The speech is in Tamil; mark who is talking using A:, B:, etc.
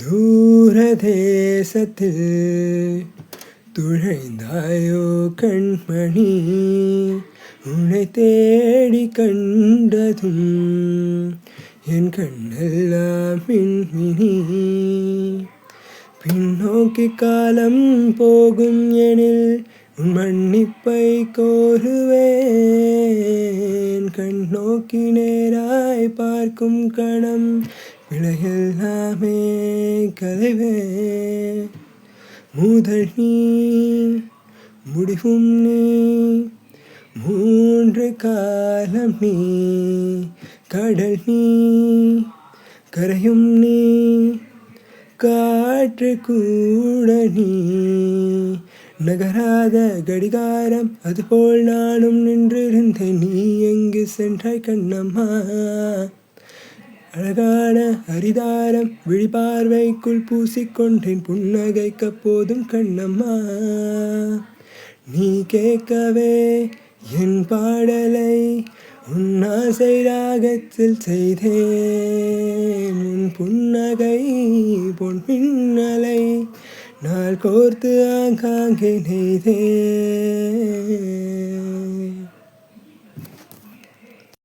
A: தூரதேசத்தில் துழைந்தாயோ கண்மணி, உன்னை தேடி கண்டதும் என் கண்ணெல்லாம் மின்மினி. பின்னோக்கி காலம் போகும் எனில் உன் மன்னிப்பை கோருவேன். கண்ணோக்கி நேராய் பார்க்கும் கணம் விலையெல்லாமே கலைவேன். முதல் நீ முடிவும் நீ, மூன்று காலம் நீ, கடல் நீ கரையும் நீ, காற்று கூட நீ. நகராத கடிகாரம் அதுபோல் நானும் நின்றிருந்தேன். நீ எங்கு சென்றாய் கண்ணம்மா? அழகான அரிதாரம் விழிபார்வைக்குள் பூசிக்கொண்டேன். புன்னகைக்க போதும் கண்ணம்மா. நீ கேட்கவே என் பாடலை உன் ஆசை ராகத்தில் செய்தேன். உன் புன்னகை பொன் பின்னலை நாள் கோர்த்து ஆங்காங்கே நெய்தேன்.